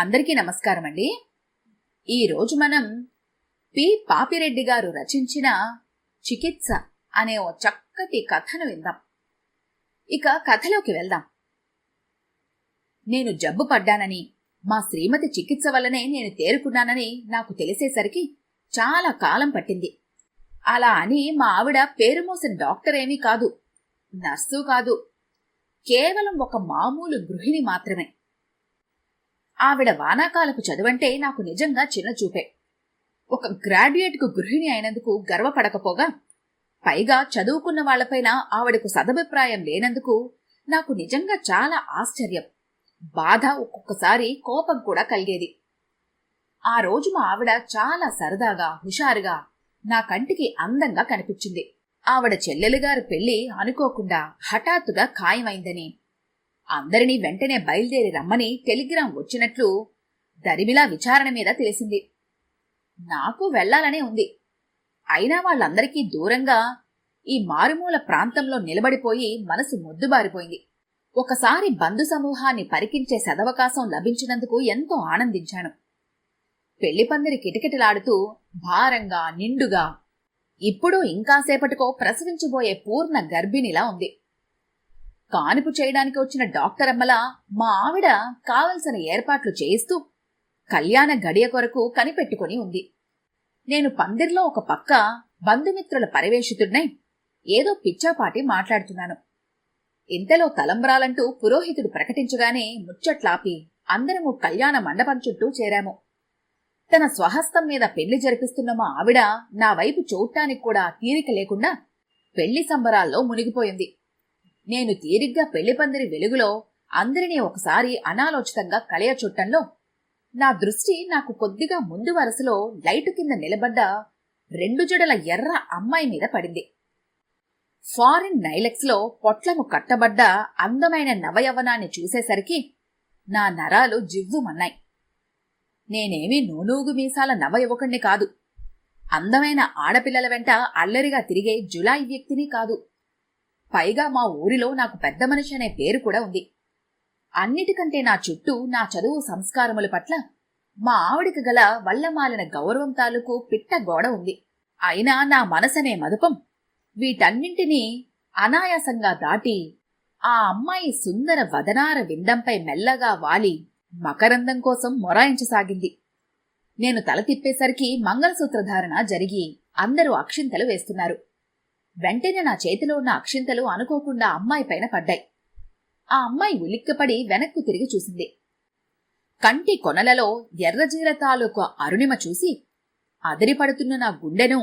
అందరికీ నమస్కారం అండి. ఈరోజు మనం పి పాపిరెడ్డి గారు రచించిన చికిత్స అనే ఓ చక్కటి కథను విందాం. ఇక కథలోకి వెళ్దాం. నేను జబ్బు పడ్డానని, మా శ్రీమతి చికిత్స వల్లనే నేను తేరుకున్నానని నాకు తెలిసేసరికి చాలా కాలం పట్టింది. అలా అని మా ఆవిడ పేరు మోసిన డాక్టర్ ఏమీ కాదు, నర్సు కాదు, కేవలం ఒక మామూలు గృహిణి మాత్రమే. ఆవిడ వానాకాలపు చదువంటే నాకు నిజంగా చిన్నచూపే. ఒక గ్రాడ్యుయేట్కు గృహిణి అయినందుకు గర్వపడకపోగా, పైగా చదువుకున్న వాళ్లపైన ఆవిడకు సదభిప్రాయం లేనందుకు నాకు నిజంగా చాలా ఆశ్చర్యం, బాధ, ఒక్కొక్కసారి కోపం కూడా కలిగేది. ఆ రోజు మా ఆవిడ చాలా సరదాగా, హుషారుగా, నా కంటికి అందంగా కనిపించింది. ఆవిడ చెల్లెలుగారి పెళ్లి అనుకోకుండా హఠాత్తుగా ఖాయమైందని, అందరినీ వెంటనే బయలుదేరి రమ్మని టెలిగ్రాం వచ్చినట్లు దరిమిలా విచారణ మీద తెలిసింది. నాకు వెళ్లాలనే ఉంది. అయినా వాళ్ళందరికీ దూరంగా ఈ మారుమూల ప్రాంతంలో నిలబడిపోయి మనసు మొద్దుబారిపోయింది. ఒకసారి బంధు సమూహాన్ని పరికించే సదవకాశం లభించినందుకు ఎంతో ఆనందించాను. పెళ్లిపందిరి కిటకిటలాడుతూ భారంగా, నిండుగా, ఇప్పుడు ఇంకాసేపటికో ప్రసవించబోయే పూర్ణ గర్భిణిలా ఉంది. కానుపు చేయడానికి వచ్చిన డాక్టర్ అమ్మలా మా ఆవిడ కావలసిన ఏర్పాట్లు చేయిస్తూ కళ్యాణ గడియ కొరకు కనిపెట్టుకుని ఉంది. నేను పందిర్లో ఒక పక్క బంధుమిత్రుల పరివేషితుడినై ఏదో పిచ్చాపాటి మాట్లాడుతున్నాను. ఇంతలో తలంబ్రాలంటూ పురోహితుడు ప్రకటించగానే ముచ్చట్లాపి అందరము కళ్యాణ మండపం చుట్టూ చేరాము. తన స్వహస్తం మీద పెళ్లి జరిపిస్తున్న మా ఆవిడ నా వైపు చూడటానికి కూడా తీరిక లేకుండా పెళ్లి సంబరాల్లో మునిగిపోయింది. నేను తీరిగ్గా పెళ్లిపందిరి వెలుగులో అందరినీ ఒకసారి అనాలోచితంగా కలయ చుట్టంలో నా దృష్టి నాకు కొద్దిగా ముందు వరుసలో లైటు కింద నిలబడ్డ 2 జడల ఎర్ర అమ్మాయి మీద పడింది. ఫారిన్ నైలెక్స్ లో పొట్లము కట్టబడ్డ అందమైన నవయవనాన్ని చూసేసరికి నా నరాలు జివ్వుమన్నాయి. నేనేమీ నూనూగు మీసాల నవయువకుణ్ణి కాదు, అందమైన ఆడపిల్లల వెంట అల్లరిగా తిరిగే జులాయి వ్యక్తిని కాదు. పైగా మా ఊరిలో నాకు పెద్ద మనిషి అనే పేరు కూడా ఉంది. అన్నిటికంటే నా చుట్టూ నా చదువు సంస్కారముల పట్ల మా ఆవిడికి గల వల్లమాలిన గౌరవం తాలూకు పిట్ట గోడ ఉంది. అయినా నా మనసనే మదుపం వీటన్నింటినీ అనాయాసంగా దాటి ఆ అమ్మాయి సుందర వదనార విందంపై మెల్లగా వాలి మకరందం కోసం మొరాయించసాగింది. నేను తల తిప్పేసరికి మంగళసూత్రధారణ జరిగి అందరూ అక్షింతలు వేస్తున్నారు. వెంటనే నా చేతిలో ఉన్న అక్షింతలు అనుకోకుండా అమ్మాయి పైన పడ్డాయి. ఆ అమ్మాయి ఉలిక్కిపడి వెనక్కు తిరిగి చూసింది. కంటి కొనలలో ఎర్రజీర తాలూకు అరుణిమ చూసి అదిరిపడుతున్న నా గుండెను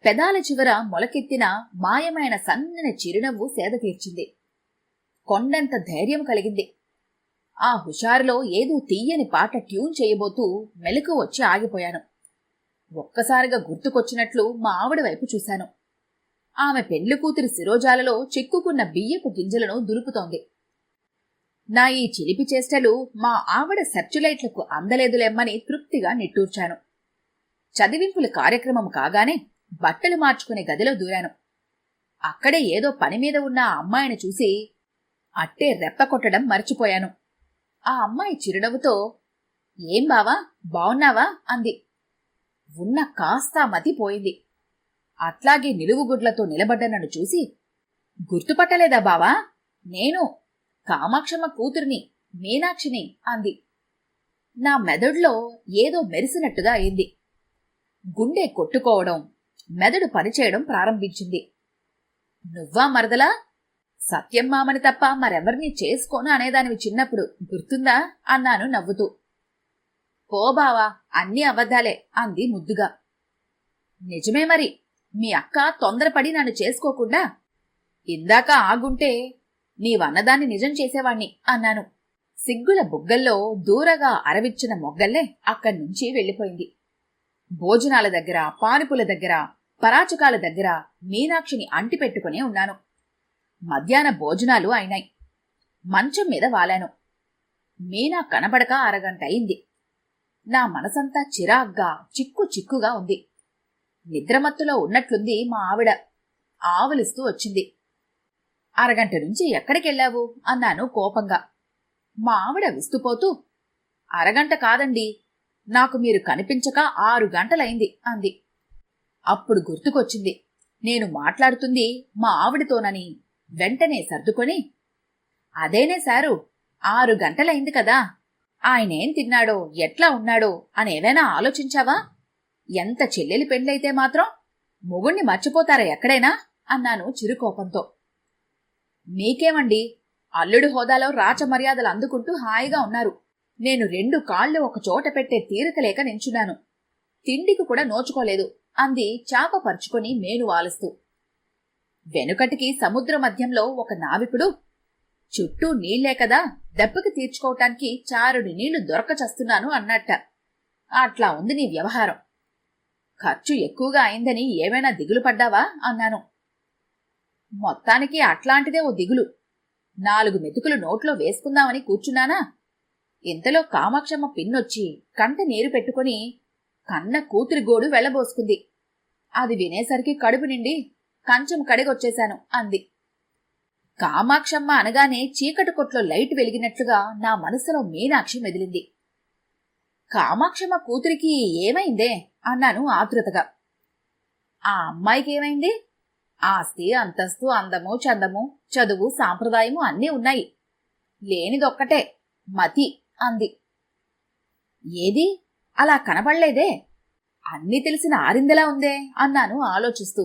పెదాల చివర మొలకెత్తిన మాయమైన సన్నని చిరునవ్వు సేద తీర్చింది. కొండంత ధైర్యం కలిగింది. ఆ హుషారులో ఏదో తీయని పాట ట్యూన్ చేయబోతూ మెలకు వచ్చి ఆగిపోయాను. ఒక్కసారిగా గుర్తుకొచ్చినట్లు మా ఆవిడ వైపు చూశాను. ఆమె పెండ్లి కూతురి శిరోజాలలో చిక్కుకున్న బియ్యపు గింజలను దులుపుతోంది. నా ఈ చిలిపి చేష్టలు మా ఆవిడ సెర్చులైట్లకు అందలేదులేమ్మని తృప్తిగా నిట్టూర్చాను. చదివింపుల కార్యక్రమం కాగానే బట్టలు మార్చుకునే గదిలో దూరాను. అక్కడే ఏదో పని మీద ఉన్న ఆ అమ్మాయిని చూసి అట్టే రెప్పకొట్టడం మర్చిపోయాను. ఆ అమ్మాయి చిరునవ్వుతో "ఏం బావా, బావున్నావా?" అంది. ఉన్న కాస్తా మతి పోయింది. అట్లాగే నిలువుగుడ్లతో నిలబడ్డ నన్ను చూసి "గుర్తుపట్టలేదా బావా? నేను కామాక్షమ్మ కూతురిని, మీనాక్షిని" అంది. నా మెదడులో ఏదో మెరిసినట్టుగా అయింది. గుండె కొట్టుకోవడం, మెదడు పనిచేయడం ప్రారంభించింది. "నువ్వా మరదలా? సత్యం మామని తప్ప మరెవరినీ చేసుకోను అనేదానివి చిన్నప్పుడు, గుర్తుందా?" అన్నాను నవ్వుతూ. "పో బావా, అన్నీ అబద్ధాలే" అంది ముద్దుగా. "నిజమే మరి, మీ అక్క తొందరపడి నన్ను చేసుకోకుండా ఇందాక ఆగుంటే నీవన్నదాన్ని నిజం చేసేవాణ్ణి" అన్నాను. సిగ్గుల బుగ్గల్లో దూరగా అరవిచ్చిన మొగ్గల్లే అక్కడ్నుంచి వెళ్లిపోయింది. భోజనాల దగ్గర, పానుపుల దగ్గర, పరాచకాల దగ్గర మీనాక్షిని అంటిపెట్టుకునే ఉన్నాను. మధ్యాహ్న భోజనాలు అయినాయి. మంచం మీద వాలాను. మీనా కనబడక అరగంట అయింది. నా మనసంతా చిరాగ్గా, చిక్కుగా ఉంది. నిద్రమత్తులో ఉన్నట్లుంది మా ఆవిడ. ఆవులిస్తూ వచ్చింది. "అరగంట నుంచి ఎక్కడికెళ్ళావు?" అన్నాను కోపంగా. మా ఆవిడ విస్తుపోతూ, అరగంట కాదండి, నాకు మీరు కనిపించక 6 గంటలైంది అంది. అప్పుడు గుర్తుకొచ్చింది నేను మాట్లాడుతుంది మా ఆవిడతోనని. వెంటనే సర్దుకొని, అదేనే సారు, 6 గంటలైంది కదా, ఆయనేం తిన్నాడో ఎట్లా ఉన్నాడో అనేవైనా ఆలోచించావా? ఎంత చెల్లెలి పెండ్లైతే మాత్రం మొగుణ్ణి మర్చిపోతారా ఎక్కడైనా అన్నాను చిరుకోపంతో. మీకేమండి, అల్లుడు హోదాలో రాచమర్యాదలు అందుకుంటూ హాయిగా ఉన్నారు. నేను 2 కాళ్ళు ఒక చోట పెట్టే తీరికలేక నించున్నాను. తిండికి కూడా నోచుకోలేదు అంది చాప పరుచుకొని మేను వాలుస్తూ. వెనుకటికి సముద్ర మధ్యంలో ఒక నావికుడు, చుట్టూ నీళ్లే కదా, దెబ్బకి తీర్చుకోవటానికి చారుడి నీళ్లు దొరకచస్తున్నాను అన్నట్ట. అట్లా ఉంది నీ వ్యవహారం. ఖర్చు ఎక్కువగా అయిందని ఏమైనా దిగులు పడ్డావా అన్నాను. మొత్తానికి అట్లాంటిదే ఓ దిగులు. 4 మెతుకులు నోట్లో వేసుకుందామని కూర్చున్నానా, ఇంతలో కామాక్షమ్మ పిన్నొచ్చి కంట నీరు పెట్టుకుని కన్న కూతురి గోడు వెళ్లబోసుకుంది. అది వినేసరికి కడుపు నిండి కంచం కడిగొచ్చేశాను అంది. కామాక్షమ్మ అనగానే చీకటి కొట్లో లైట్ వెలిగినట్లుగా నా మనసులో మీనాక్షి మెదిలింది. కామాక్షమ్మ కూతురికి ఏమైందే అన్నాను ఆతృతగా. ఆ అమ్మాయికేమైంది? ఆస్తి, అంతస్తు, అందము, చందము, చదువు, సాంప్రదాయము అన్నీ ఉన్నాయి. లేనిదొక్కటే మతి అంది. ఏది అలా కనబడలేదే, అన్నీ తెలిసిన ఆరిందలా ఉందే అన్నాను ఆలోచిస్తూ.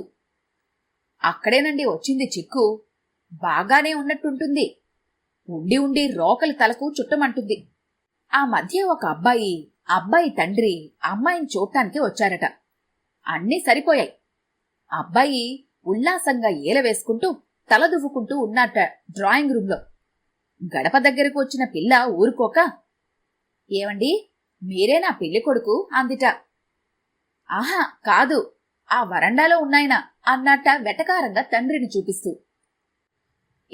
అక్కడేనండి వచ్చింది చిక్కు. బాగానే ఉన్నట్టుంటుంది, ఉండి ఉండి రోకలి తలకు చుట్టమంటుంది. ఆ మధ్య ఒక అబ్బాయి తండ్రి అమ్మాయిని చూడటానికి వచ్చారట. అన్నీ సరిపోయాయి. అబ్బాయి ఉల్లాసంగా ఈల వేసుకుంటూ తల దువ్వుకుంటూ ఉన్నట్ట డ్రాయింగ్ రూంలో. గడప దగ్గరకు వచ్చిన పిల్ల ఊరుకోక, ఏమండి, మీరే నా పెళ్లి కొడుకు అందిట. ఆహా కాదు, ఆ వరండాలో ఉన్నాయన అన్నట్ట వెటకారంగా తండ్రిని చూపిస్తూ.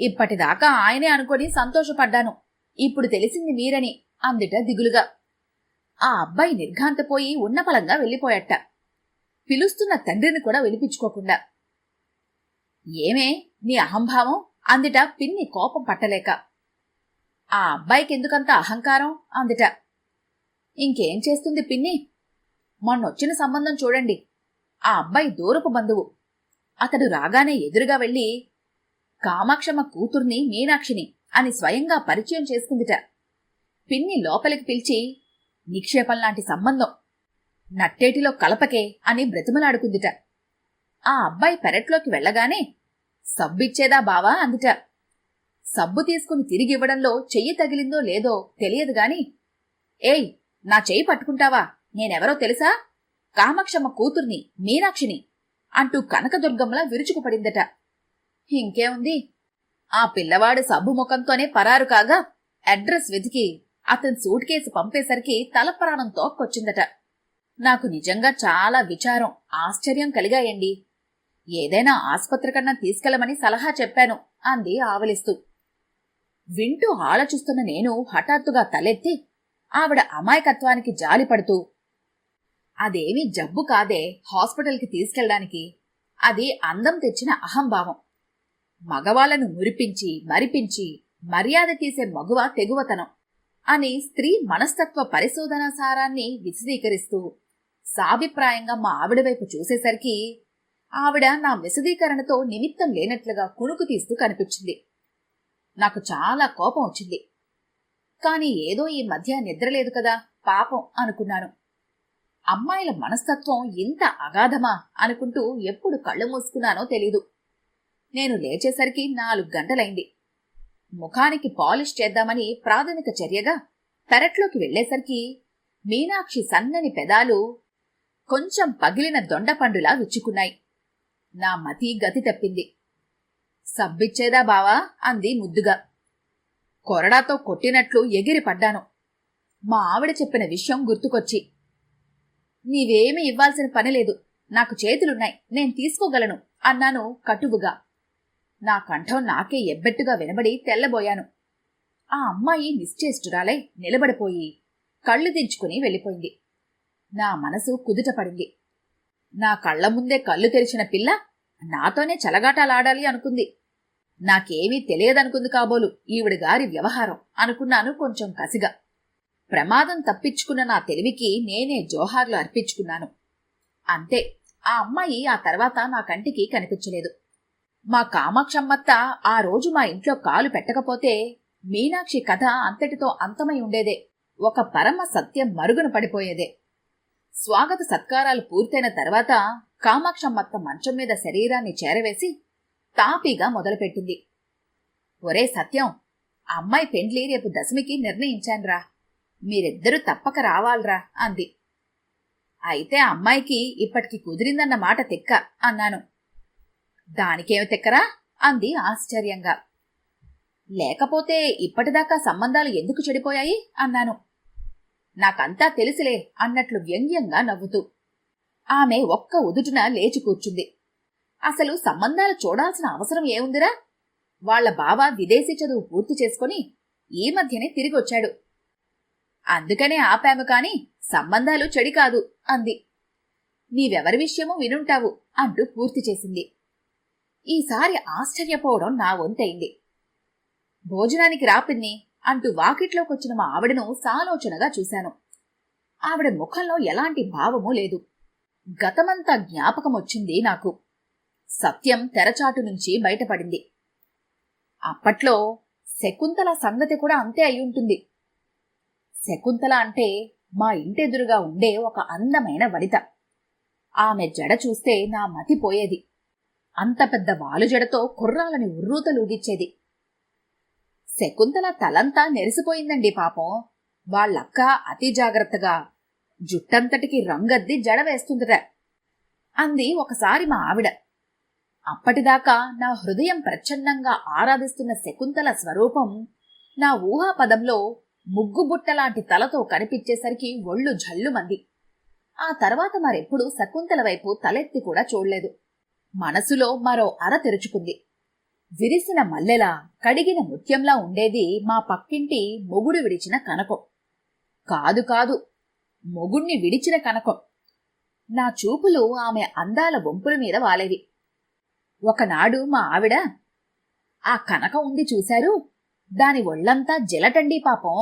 ఇప్పటిదాకా ఆయనే అనుకొని సంతోషపడ్డాను, ఇప్పుడు తెలిసింది మీరని అందిట దిగులుగా. ఆ అబ్బాయి నిర్ఘాంతపోయి ఉన్నపలంగా వెళ్ళిపోయట, పిలుస్తున్న తండ్రిని కూడా వినిపించుకోకుండా. ఏమే నీ అహంభావం అందిట పిన్ని కోపం పట్టలేక. ఆ అబ్బాయికెందుకంత అహంకారం అందిట. ఇంకేం చేస్తుంది పిన్ని, మొన్నొచ్చిన సంబంధం చూడండి. ఆ అబ్బాయి దూరపు బంధువు. అతడు రాగానే ఎదురుగా వెళ్ళి కామాక్షమ్మ కూతుర్ని మీనాక్షిని అని స్వయంగా పరిచయం చేసుకుందిట. పిన్ని లోపలికి పిలిచి, నిక్షేపంలాంటి సంబంధం, నట్టేటిలో కలపకే అని బ్రతిమలాడుకుందిట. ఆ అబ్బాయి పెరట్లోకి వెళ్లగానే, సబ్బిచ్చేదా బావా అందిట. సబ్బు తీసుకుని తిరిగివ్వడంలో చెయ్యి తగిలిందో లేదో తెలియదుగాని, ఏయ్ నా చెయ్యి పట్టుకుంటావా, నేనెవరో తెలుసా, కామాక్షమ్మ కూతుర్ని మీనాక్షిని అంటూ కనకదుర్గంలా విరుచుకుపడిందట. ఇంకేముంది, ఆ పిల్లవాడు సబ్బు ముఖంతోనే పరారు కాగా అడ్రస్ వెతికి అతని సూట్ కేసు పంపేసరికి తలప్రాణం తోక్కొచ్చిందట. నాకు నిజంగా చాలా విచారం, ఆశ్చర్యం కలిగాయండి. ఏదైనా ఆస్పత్రి కన్నా తీసుకెళ్లమని సలహా చెప్పాను అంది ఆవలిస్తూ. వింటూ ఆలోచిస్తున్న నేను హఠాత్తుగా తలెత్తి ఆవిడ అమాయకత్వానికి జాలిపడుతూ, అదేమీ జబ్బు కాదే హాస్పిటల్కి తీసుకెళ్లడానికి, అది అందం తెచ్చిన అహంభావం. మగవాళ్లను మురిపించి మరిపించి మర్యాద తీసే మగువ తెగువతనం అని స్త్రీ మనస్తత్వ పరిశోధనా సారాన్ని విశదీకరిస్తూ సాభిప్రాయంగా మా ఆవిడ వైపు చూసేసరికి ఆవిడ నా విశదీకరణతో నిమిత్తం లేనట్లుగా కుణుకు తీస్తూ కనిపించింది. నాకు చాలా కోపం వచ్చింది. కాని ఏదో ఈ మధ్య నిద్రలేదు కదా పాపం అనుకున్నాను. అమ్మాయిల మనస్తత్వం ఇంత అగాధమా అనుకుంటూ ఎప్పుడు కళ్ళు మూసుకున్నానో తెలీదు. నేను లేచేసరికి 4 గంటలైంది. ముఖానికి పాలిష్ చేద్దామని ప్రాథమిక చర్యగా పెరట్లోకి వెళ్లేసరికి మీనాక్షి సన్నని పెదాలు కొంచెం పగిలిన దొండపండులా విచ్చుకున్నాయి. నా మతి గతి తప్పింది. సబ్బిచ్చేదా బావా అంది ముద్దుగా. కొరడాతో కొట్టినట్లు ఎగిరిపడ్డాను. మా ఆవిడ చెప్పిన విషయం గుర్తుకొచ్చి, నీవేమీ ఇవ్వాల్సిన పనిలేదు, నాకు చేతులున్నాయి, నేను తీసుకోగలను అన్నాను కటువుగా. నా కంఠం నాకే ఎబ్బెట్టుగా వినబడి తెల్లబోయాను. ఆ అమ్మాయి నిశ్చేష్టురాలై నిలబడిపోయి కళ్ళు దించుకుని వెళ్ళిపోయింది. నా మనసు కుదుటపడింది. నా కళ్ల ముందే కళ్ళు తెరిచిన పిల్ల నాతోనే చలగాటాలాడాలి అనుకుంది. నాకేమీ తెలియదనుకుంది కాబోలు ఈవిడ గారి వ్యవహారం అనుకున్నాను కొంచెం కసిగా. ప్రమాదం తప్పించుకున్న నా తెలివికి నేనే జోహార్లు అర్పించుకున్నాను. అంతే, ఆ అమ్మాయి ఆ తర్వాత నా కంటికి కనిపించలేదు. మా కామాక్షమ్మత్త ఆ రోజు మా ఇంట్లో కాలు పెట్టకపోతే మీనాక్షి కథ అంతటితో అంతమై ఉండేదే. ఒక పరమ సత్యం మరుగున పడిపోయేదే. స్వాగత సత్కారాలు పూర్తయిన తర్వాత కామాక్షమ్మత్త మంచం మీద శరీరాన్ని చేరవేసి తాపీగా మొదలుపెట్టింది. ఒరే సత్యం, అమ్మాయి పెండ్లి రేపు దశమికి నిర్ణయించాన్రా, మీరిద్దరూ తప్పక రావాల్రా అంది. అయితే అమ్మాయికి ఇప్పటికి కుదిరిందన్న మాట తెక్క అన్నాను. దానికేమి తెక్కరా అంది ఆశ్చర్యంగా. లేకపోతే ఇప్పటిదాకా సంబంధాలు ఎందుకు చెడిపోయాయి అన్నాను. నాకంతా తెలుసులే అన్నట్లు వ్యంగ్యంగా నవ్వుతూ. ఆమె ఒక్క ఉదుటున లేచి కూర్చుంది. అసలు సంబంధాలు చూడాల్సిన అవసరం ఏముందిరా? వాళ్ల బావ విదేశీ చదువు పూర్తి చేసుకుని ఈ మధ్యనే తిరిగొచ్చాడు. అందుకనే ఆపాము కాని సంబంధాలు చెడి కాదు అంది. నీవెవరి విషయమూ వినుంటావు అంటూ పూర్తి చేసింది. ఈసారి ఆశ్చర్యపోవడం నా వంతైంది. భోజనానికి రాపిన్ని అంటూ వాకిట్లోకొచ్చిన మా ఆవిడను సాలోచనగా చూశాను. ఆవిడ ముఖంలో ఎలాంటి భావమూ లేదు. గతమంతా జ్ఞాపకమొచ్చింది నాకు. సత్యం తెరచాటు నుంచి బయటపడింది. అప్పట్లో శకుంతల సంగతి కూడా అంతే అయ్యుంటుంది. శకుంతల అంటే మా ఇంటెదురుగా ఉండే ఒక అందమైన వనిత. ఆమె జడ చూస్తే నా మతి పోయేది. అంత పెద్ద వాలుజడతో కుర్రాలని ఉర్రూతలూగిచ్చేది. శకుంతల తలంతా నెరిసిపోయిందండి పాపం. వాళ్ళక్క అతి జాగ్రత్తగా జుట్టంతటికి రంగద్ది జడ వేస్తుందట అంది ఒకసారి మా ఆవిడ. అప్పటిదాకా నా హృదయం ప్రచ్ఛన్నంగా ఆరాధిస్తున్న శకుంతల స్వరూపం నా ఊహాపదంలో ముగ్గుబుట్టలాంటి తలతో కనిపించేసరికి ఒళ్ళు జల్లుమంది. ఆ తర్వాత మరెప్పుడూ శకుంతల వైపు తలెత్తి కూడా చూడలేదు. మనసులో మరో అర తెరుచుకుంది. విరిసిన మల్లెలా, కడిగిన ముత్యంలా ఉండేది మా పక్కింటి మొగుడు విడిచిన కనకం. కాదు కాదు, మొగుణ్ణి విడిచిన కనకం. నా చూపులు ఆమె అందాల వంపుల మీద వాలేవి. ఒకనాడు మా ఆవిడ, ఆ కనకం ఉంది చూశారు, దాని ఒళ్లంతా జలటండి పాపం,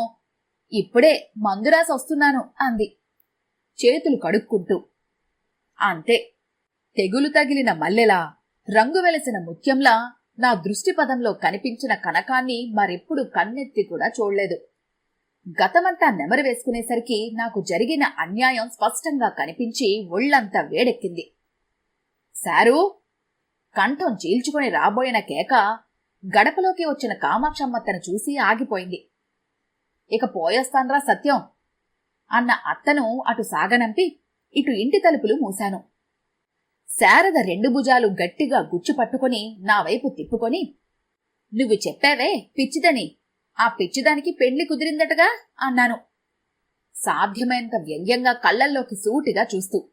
ఇప్పుడే మందురాసొస్తున్నాను అంది చేతులు కడుక్కుంటూ. అంతే, తెగులు తగిలిన మల్లెలా, రంగు వెలసిన ముత్యంలా నా దృష్టిపదంలో కనిపించిన కనకాన్ని మరెప్పుడు కన్నెత్తి కూడా చూడలేదు. గతమంతా నెమరు వేసుకునేసరికి నాకు జరిగిన అన్యాయం స్పష్టంగా కనిపించి ఒళ్లంతా వేడెక్కింది. సారూ కంఠం చీల్చుకుని రాబోయిన కేక గడపలోకి వచ్చిన కామాక్షమ్మత్తను చూసి ఆగిపోయింది. ఇక పోయేస్తాన్రా సత్యం అన్న అత్తను అటు సాగనంపి ఇటు ఇంటి తలుపులు మూశాను. శారద రెండు భుజాలు గట్టిగా గుచ్చుపట్టుకుని నా వైపు తిప్పుకొని, నువ్వు చెప్పావే పిచ్చిదని, ఆ పిచ్చిదానికి పెండ్లి కుదిరిందటగా అన్నాను సాధ్యమైనంత వ్యంగ్యంగా కళ్లల్లోకి సూటిగా చూస్తూ.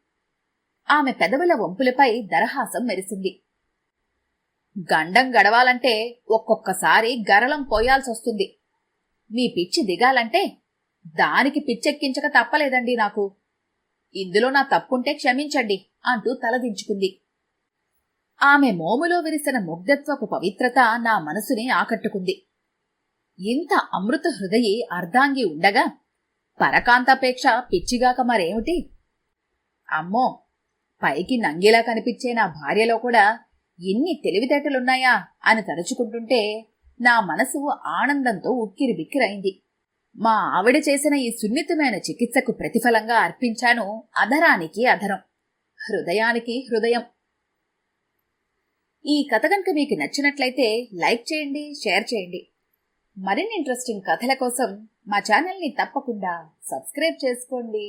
ఆమె పెదవుల వంపులపై దరహాసం మెరిసింది. గండం గడవాలంటే ఒక్కొక్కసారి గరళం పోయాల్సొస్తుంది. మీ పిచ్చి దిగాలంటే దానికి పిచ్చెక్కించక తప్పలేదండి నాకు. ఇందులో నా తప్పుంటే క్షమించండి అంటూ తలదించుకుంది. ఆమె మోములో విరిసిన ముగ్ధత్వపు పవిత్రత నా మనసుని ఆకట్టుకుంది. ఇంత అమృత హృదయి అర్ధాంగి ఉండగా పరకాంతాపేక్ష పిచ్చిగాక మరేమిటి? అమ్మో, పైకి నంగిలా కనిపించే నా భార్యలో కూడా ఎన్ని తెలివితేటలున్నాయా అని తలుచుకుంటుంటే నా మనసు ఆనందంతో ఉక్కిరి బిక్కిరైంది. మా ఆవిడ చేసిన ఈ సున్నితమైన చికిత్సకు ప్రతిఫలంగా అర్పించాను అధరానికి అధరం, హృదయానికి హృదయం. ఈ కథ కనుక మీకు నచ్చినట్లయితే లైక్ చేయండి, షేర్ చేయండి. మరిన్ని ఇంట్రెస్టింగ్ కథల కోసం మా ఛానల్ని తప్పకుండా సబ్స్క్రైబ్ చేసుకోండి.